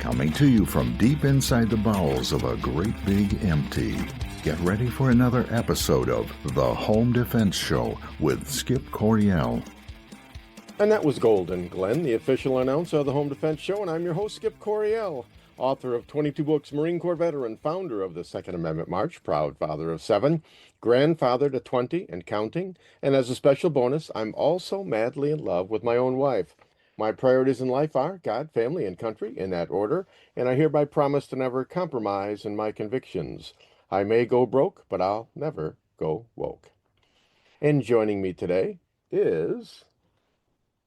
Coming to you from deep inside the bowels of a great big empty. Get ready for another episode of The Home Defense Show with Skip Coryell. And that was Golden Glenn, the official announcer of the Home Defense Show, and I'm your host, Skip Coryell, author of 22 books, Marine Corps veteran, founder of the Second Amendment March, proud father of 7, grandfather to 20 and counting, and as a special bonus, I'm also madly in love with my own wife. My priorities in life are God, family, and country, in that order, and I hereby promise to never compromise in my convictions. I may go broke, but I'll never go woke. And joining me today is...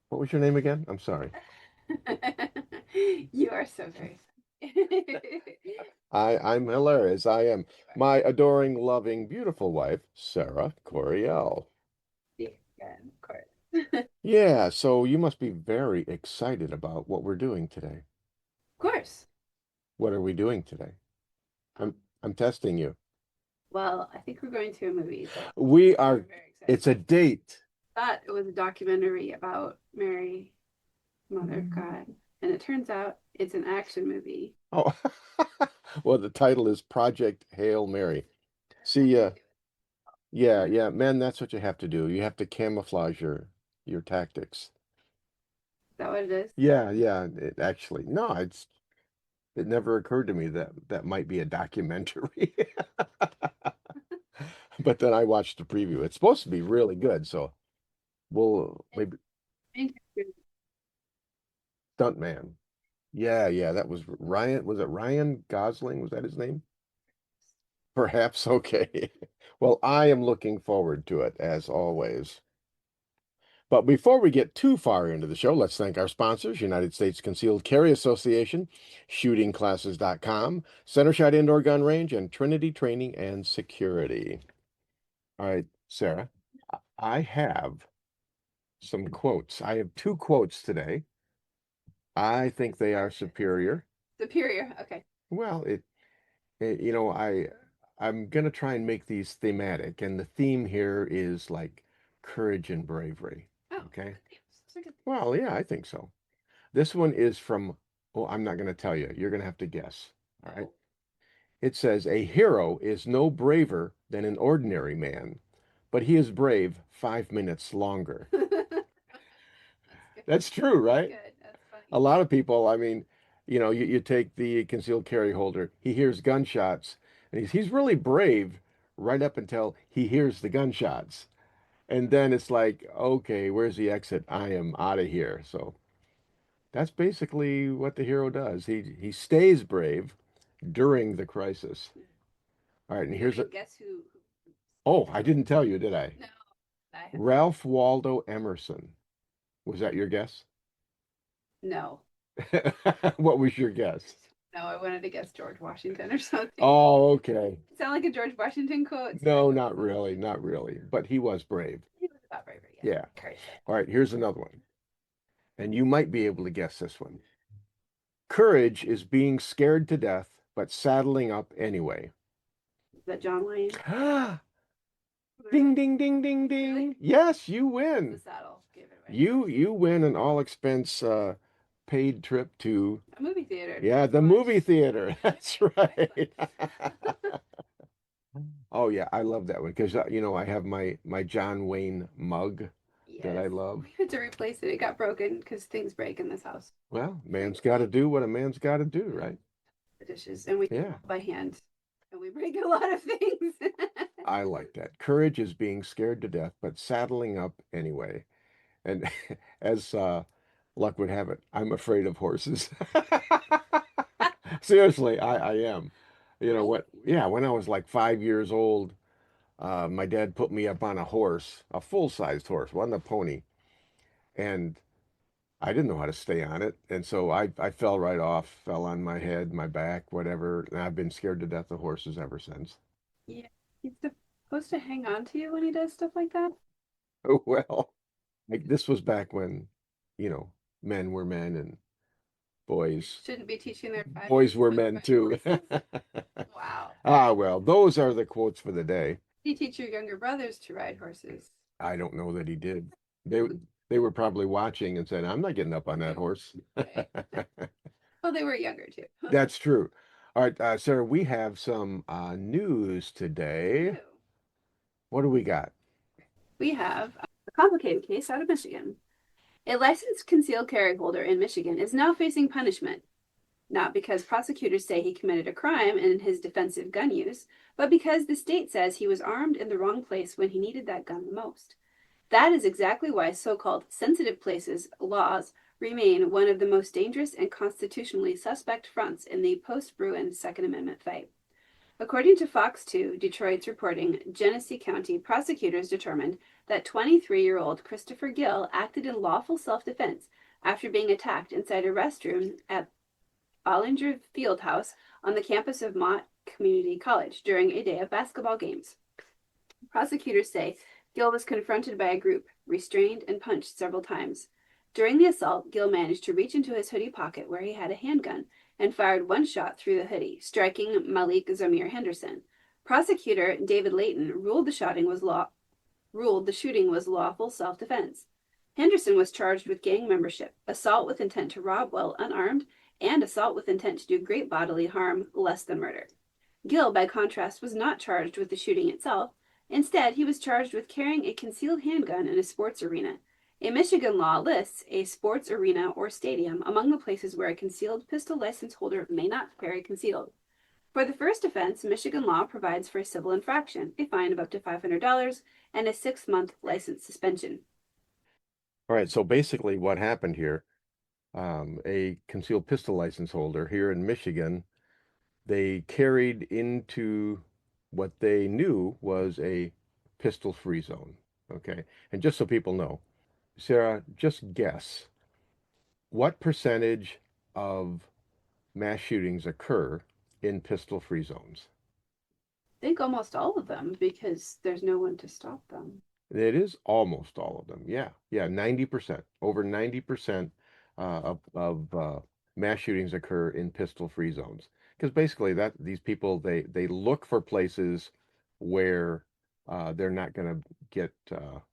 What was your name again? I'm sorry. You are so very funny. I'm hilarious. I am my adoring, loving, beautiful wife, Sara Coryell. Yeah, of course. Yeah, so you must be very excited about what we're doing today. Of course. What are we doing today? I'm testing you. Well, I think we're going to a movie. We We're are. very excited. It's a date. Thought it was a documentary about Mary, Mother of God, and it turns out it's an action movie. Oh, well, the title is Project Hail Mary. See, yeah, man, that's what you have to do. You have to camouflage your tactics. Is that what it is? Yeah, actually, no, it never occurred to me that that might be a documentary. But then I watched the preview. It's supposed to be really good, so we'll maybe Stuntman. Yeah, that was Ryan. Was it Ryan Gosling? Was that his name? Perhaps. Okay. Well, I am looking forward to it as always. But before we get too far into the show, let's thank our sponsors, United States Concealed Carry Association, shootingclasses.com, Center Shot Indoor Gun Range, and Trinity Training and Security. All right, Sara, I have some quotes. I have 2 quotes today. I think they are superior. Superior. Okay. Well, I'm going to try and make these thematic, and the theme here is like courage and bravery. Oh, okay. Those are good. Well, yeah, I think so. This one is from, well, I'm not going to tell you. You're going to have to guess. All right. It says, a hero is no braver than an ordinary man, but he is brave 5 minutes longer. That's true, right? Good. That's funny. A lot of people, I mean, you take the concealed carry holder, he hears gunshots, and he's really brave right up until he hears the gunshots. And then it's like, okay, where's the exit? I am out of here. So that's basically what the hero does. He stays brave during the crisis. All right, and here's a... Guess who? Oh, I didn't tell you, did I? No. I have... Ralph Waldo Emerson. Was that your guess? No. What was your guess? No, I wanted to guess George Washington or something. Oh, okay. Sound like a George Washington quote? No, not really, but he was brave. He was about bravery. Yeah. Courage. All right, here's another one. And you might be able to guess this one. Courage is being scared to death, but saddling up anyway. Is that John Wayne? Ding, ding, ding, ding, ding. Really? Yes, you win. The saddle. Give it away. You win an all-expense paid trip to... A movie theater. Yeah, the movie theater. That's right. Oh, yeah, I love that one because, I have my John Wayne mug that I love. We had to replace it. It got broken because things break in this house. Well, man's got to do what a man's got to do, right? The dishes. And we Yeah. by hand. And we break a lot of things. I like that. Courage is being scared to death, but saddling up anyway. And as luck would have it, I'm afraid of horses. Seriously, I am. When I was like 5 years old, my dad put me up on a horse, a full-sized horse, wasn't a pony. And I didn't know how to stay on it. And so I fell right off, fell on my head, my back, whatever. And I've been scared to death of horses ever since. Yeah. He's supposed to hang on to you when he does stuff like that? Well, this was back when, men were men and boys Shouldn't be teaching their 5 boys were years old men about too. horses. Wow. Ah, well, those are the quotes for the day. You teach your younger brothers to ride horses. I don't know that he did. They were probably watching and said, I'm not getting up on that horse. Okay. Well, they were younger too. That's true. All right, Sarah, we have some news today. Ew. What do we got? We have a complicated case out of Michigan. A licensed concealed carry holder in Michigan is now facing punishment, not because prosecutors say he committed a crime in his defensive gun use, but because the state says he was armed in the wrong place when he needed that gun the most. That is exactly why so called sensitive places laws remain one of the most dangerous and constitutionally suspect fronts in the post Bruin Second Amendment fight. According to Fox 2, Detroit's reporting, Genesee County prosecutors determined that 23-year-old Christopher Gill acted in lawful self-defense after being attacked inside a restroom at Bollinger Fieldhouse on the campus of Mott Community College during a day of basketball games. Prosecutors say Gill was confronted by a group, restrained, and punched several times. During the assault, Gill managed to reach into his hoodie pocket where he had a handgun and fired one shot through the hoodie, striking Malik Zamir Henderson. Prosecutor David Layton ruled the shooting was lawful self-defense. Henderson was charged with gang membership, assault with intent to rob while unarmed, and assault with intent to do great bodily harm less than murder. Gill, by contrast, was not charged with the shooting itself. Instead, he was charged with carrying a concealed handgun in a sports arena. A Michigan law lists a sports arena or stadium among the places where a concealed pistol license holder may not carry concealed. For the first offense, Michigan law provides for a civil infraction, a fine of up to $500, and a 6-month license suspension. All right, so basically what happened here, a concealed pistol license holder here in Michigan, they carried into what they knew was a pistol-free zone. Okay, and just so people know, Sarah, just guess what percentage of mass shootings occur in pistol-free zones? I think almost all of them because there's no one to stop them. It is almost all of them. Yeah, yeah, 90%. Over 90% of mass shootings occur in pistol-free zones. Because basically that these people they look for places where they're not going to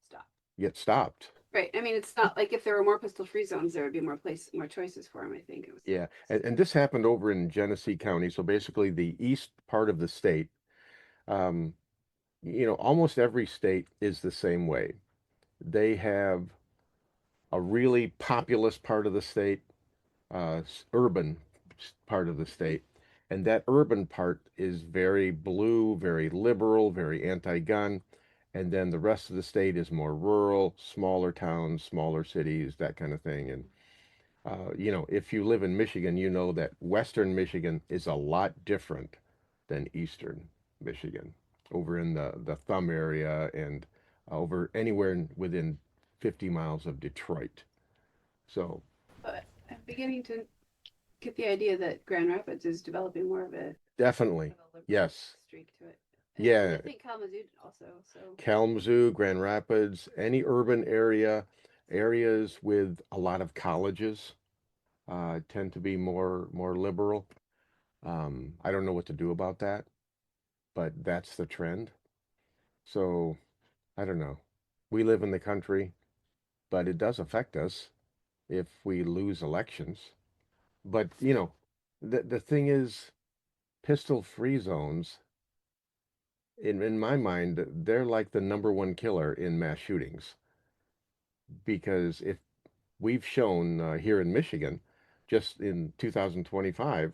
Stop. get stopped. Right. I mean, it's not like if there were more pistol-free zones, there would be more choices for him. I think it was. Yeah, and this happened over in Genesee County, so basically the east part of the state. Um, almost every state is the same way. They have a really populous part of the state, urban part of the state, and that urban part is very blue, very liberal, very anti-gun, and then the rest of the state is more rural, smaller towns, smaller cities, that kind of thing. And if you live in Michigan, you know that Western Michigan is a lot different than Eastern Michigan, over in the Thumb area and over anywhere within 50 miles of Detroit. So But I'm beginning to get the idea that Grand Rapids is developing more of a definitely, liberal yes. streak to it. Yeah, I think Kalamazoo also. So Kalamazoo, Grand Rapids, any urban areas with a lot of colleges tend to be more liberal. I don't know what to do about that, but that's the trend. So I don't know. We live in the country, but it does affect us if we lose elections. But the thing is, pistol-free zones, in my mind, they're like the number one killer in mass shootings because if we've shown here in Michigan, just in 2025,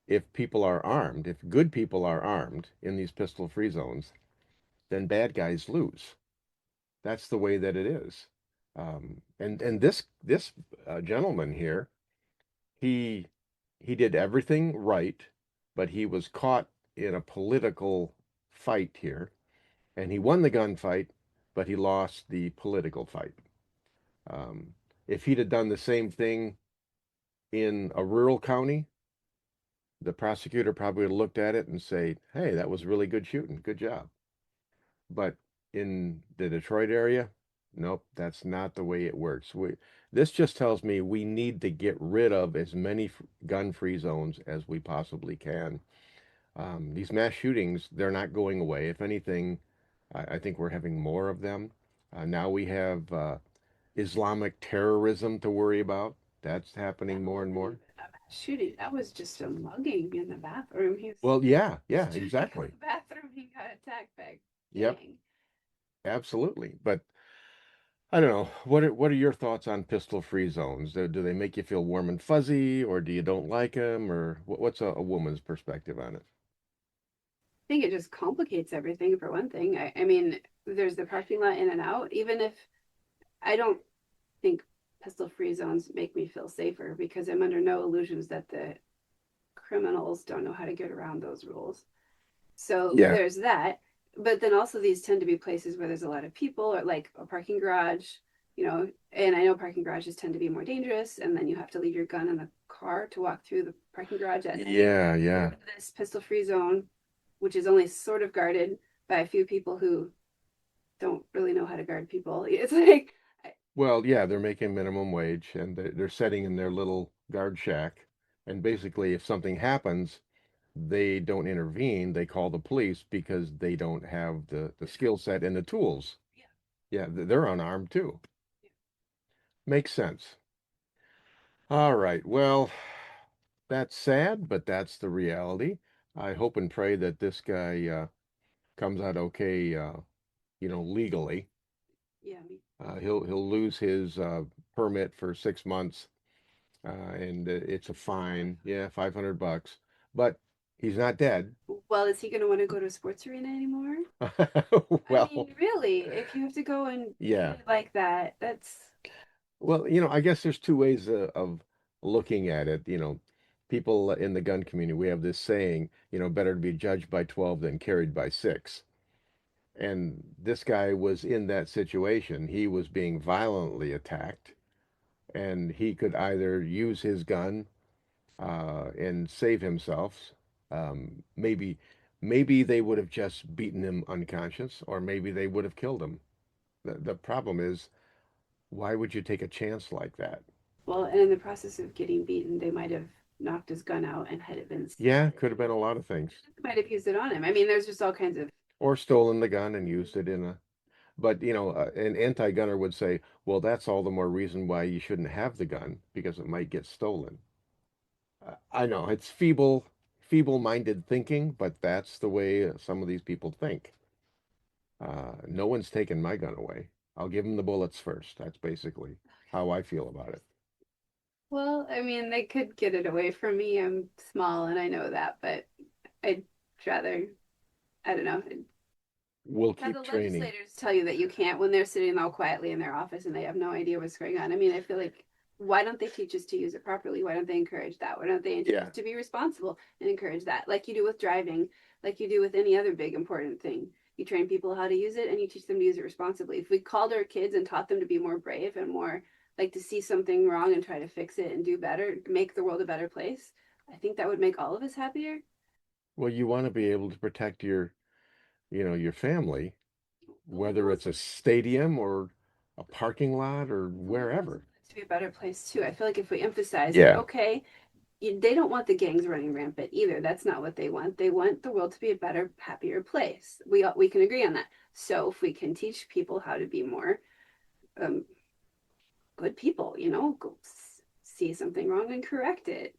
if people are armed, if good people are armed in these pistol-free zones, then bad guys lose. That's the way that it is. And this gentleman here, he he did everything right, but he was caught in a political fight here, and he won the gunfight, but he lost the political fight. If he'd have done the same thing in a rural county, the prosecutor probably would have looked at it and say, "Hey, that was really good shooting. Good job." But in the Detroit area, nope, that's not the way it works. This just tells me we need to get rid of as many gun-free zones as we possibly can. These mass shootings, they're not going away. If anything, I think we're having more of them. Now we have Islamic terrorism to worry about. That's happening more and more. shooting. That was just a mugging in the bathroom. Well, yeah, In exactly. the bathroom, he got attacked by a Yep, gang. absolutely. But I don't know. What are your thoughts on pistol-free zones? Do they make you feel warm and fuzzy, or do you don't like them, or what's a woman's perspective on it? I think it just complicates everything for one thing. I mean, there's the parking lot in and out. Even if I don't think pistol free zones make me feel safer because I'm under no illusions that the criminals don't know how to get around those rules. So Yeah. there's that. But then also these tend to be places where there's a lot of people or like a parking garage, and I know parking garages tend to be more dangerous, and then you have to leave your gun in the car to walk through the parking garage at night. Yeah, yeah. This pistol free zone, which is only sort of guarded by a few people who don't really know how to guard people. It's like, Well, yeah, they're making minimum wage and they're sitting in their little guard shack. And basically, if something happens, they don't intervene. They call the police because they don't have the skill set and the tools. yeah, Yeah, they're unarmed too. Makes sense. All right. Well, that's sad, but that's the reality. I hope and pray that this guy comes out okay, legally. yeah, me. He'll lose his permit for 6 months, and it's a fine. Yeah, $500. But he's not dead. Well, is he going to want to go to a sports arena anymore? I Well, mean, really, if you have to go and yeah. play like that, that's Well, I guess there's two ways of looking at it. People in the gun community, we have this saying, better to be judged by 12 than carried by 6. And this guy was in that situation. He was being violently attacked, and he could either use his gun and save himself. Maybe they would have just beaten him unconscious, or maybe they would have killed him. The problem is, why would you take a chance like that? well, and in the process of getting beaten, they might have knocked his gun out and had it been Yeah, could have been a lot of things. they might have used it on him. I mean, there's just all kinds of Or stolen the gun and used it in a. But, an anti-gunner would say, well, that's all the more reason why you shouldn't have the gun because it might get stolen. I know it's feeble-minded thinking, but that's the way some of these people think. No one's taken my gun away. I'll give them the bullets first. That's basically how I feel about it. well, I mean, they could get it away from me. I'm small and I know that, but I'd rather, I don't know, We'll have keep the training. legislators tell you that you can't when they're sitting all quietly in their office and they have no idea what's going on. I mean, I feel like why don't they teach us to use it properly? Why don't they encourage that? Why don't they teach Yeah. us to be responsible and encourage that? Like you do with driving, like you do with any other big important thing. You train people how to use it and you teach them to use it responsibly. If we called our kids and taught them to be more brave and more like to see something wrong and try to fix it and do better, make the world a better place, I think that would make all of us happier. Well, you want to be able to protect your family, whether it's a stadium or a parking lot or wherever. To be a better place too. I feel like if we emphasize, Yeah. okay, they don't want the gangs running rampant either. That's not what they want. They want the world to be a better, happier place. We can agree on that. So if we can teach people how to be more um, good people, go see something wrong and correct it.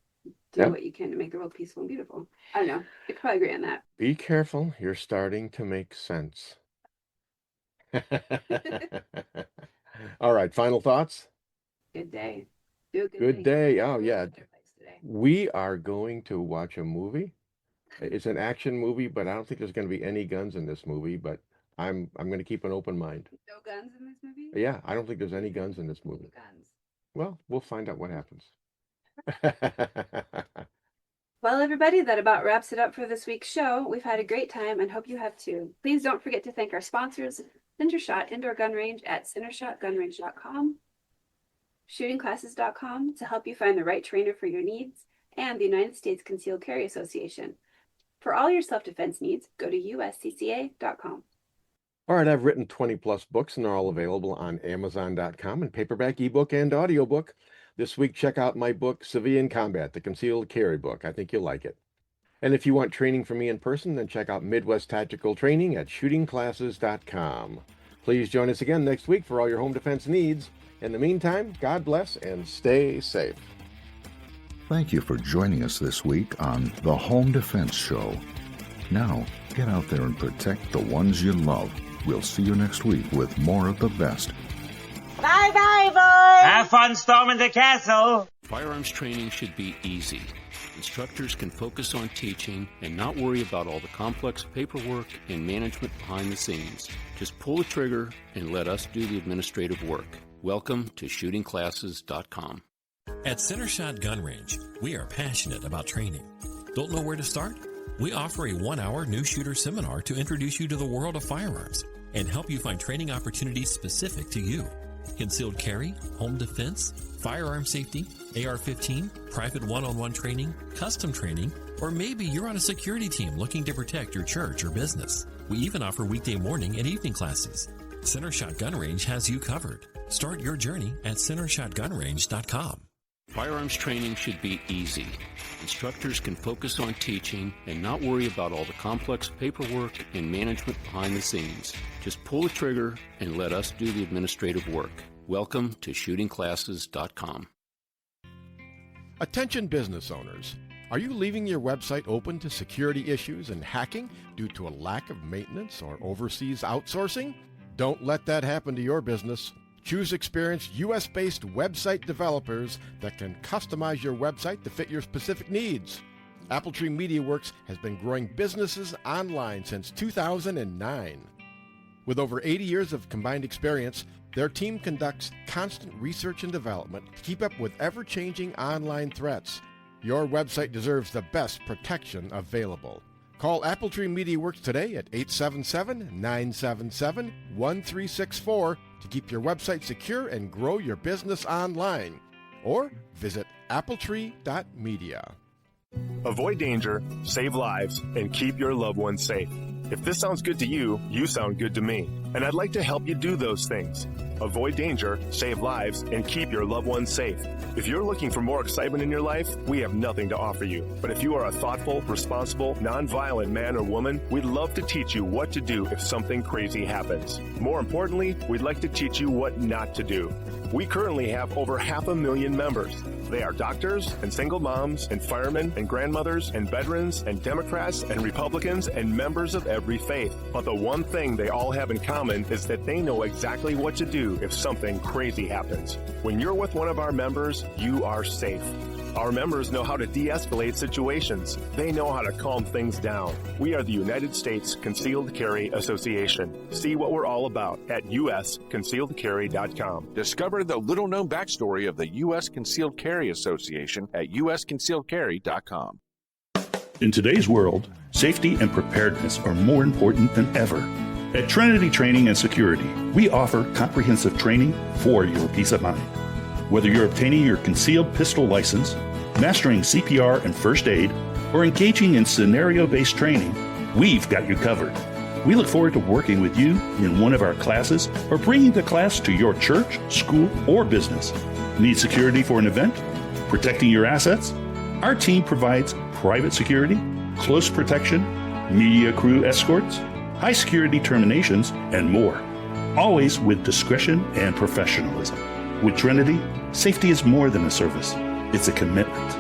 Do Yep. what you can to make the world peaceful and beautiful. I don't know. I could probably agree on that. Be careful. You're starting to make sense. All right, final thoughts? Good day. Do a good Good thing. day. Oh, Really yeah. good advice today. We are going to watch a movie. It's an action movie, but I don't think there's going to be any guns in this movie, but I'm going to keep an open mind. No guns in this movie? Yeah, I don't think there's any guns in this movie. Guns. Well, we'll find out what happens. Well, everybody, that about wraps it up for this week's show. We've had a great time and hope you have too. Please don't forget to thank our sponsors, Cindershot Indoor Gun Range at cindershotgunrange.com, shootingclasses.com to help you find the right trainer for your needs, and the United States Concealed Carry Association. For all your self-defense needs, go to uscca.com. All right, I've written 20 plus books and they're all available on Amazon.com in paperback, ebook, and audiobook. This week, check out my book, Civilian Combat, the Concealed Carry book. I think you'll like it. And if you want training from me in person, then check out Midwest Tactical Training at shootingclasses.com. Please join us again next week for all your home defense needs. In the meantime, God bless and stay safe. Thank you for joining us this week on The Home Defense Show. Now, get out there and protect the ones you love. We'll see you next week with more of the best. Bye-bye, boys! Have fun storming the castle! Firearms training should be easy. Instructors can focus on teaching and not worry about all the complex paperwork and management behind the scenes. Just pull the trigger and let us do the administrative work. Welcome to shootingclasses.com. At Center Shot Gun Range, we are passionate about training. Don't know where to start? We offer a 1-hour new shooter seminar to introduce you to the world of firearms and help you find training opportunities specific to you. Concealed carry, home defense, firearm safety, AR-15, private one-on-one training, custom training, or maybe you're on a security team looking to protect your church or business. We even offer weekday morning and evening classes. Center Shot Gun Range has you covered. Start your journey at centershotgunrange.com. Firearms training should be easy. Instructors can focus on teaching and not worry about all the complex paperwork and management behind the scenes. Just pull the trigger and let us do the administrative work. Welcome to shootingclasses.com. Attention business owners. Are you leaving your website open to security issues and hacking due to a lack of maintenance or overseas outsourcing? Don't let that happen to your business. Choose experienced U.S.-based website developers that can customize your website to fit your specific needs. Appletree MediaWorks has been growing businesses online since 2009. With over 80 years of combined experience, their team conducts constant research and development to keep up with ever-changing online threats. Your website deserves the best protection available. Call Appletree MediaWorks today at 877-977-1364 to keep your website secure and grow your business online. Or visit appletree.media. Avoid danger, save lives, and keep your loved ones safe. If this sounds good to you, you sound good to me. And I'd like to help you do those things. Avoid danger, save lives, and keep your loved ones safe. If you're looking for more excitement in your life, we have nothing to offer you. But if you are a thoughtful, responsible, nonviolent man or woman, we'd love to teach you what to do if something crazy happens. More importantly, we'd like to teach you what not to do. We currently have over 500,000 members. They are doctors and single moms and firemen and grandmothers and veterans and Democrats and Republicans and members of every faith. But the one thing they all have in common is that they know exactly what to do if something crazy happens. When you're with one of our members, you are safe. Our members know how to de-escalate situations. They know how to calm things down. We are the United States Concealed Carry Association. See what we're all about at usconcealedcarry.com. Discover the little-known backstory of the U.S. Concealed Carry Association at usconcealedcarry.com. In today's world, safety and preparedness are more important than ever. At Trinity Training and Security, we offer comprehensive training for your peace of mind. Whether you're obtaining your concealed pistol license, mastering CPR and first aid, or engaging in scenario-based training, we've got you covered. We look forward to working with you in one of our classes or bringing the class to your church, school, or business. Need security for an event? Protecting your assets? Our team provides private security, close protection, media crew escorts, high security terminations, and more. Always with discretion and professionalism. With Trinity, safety is more than a service. It's a commitment.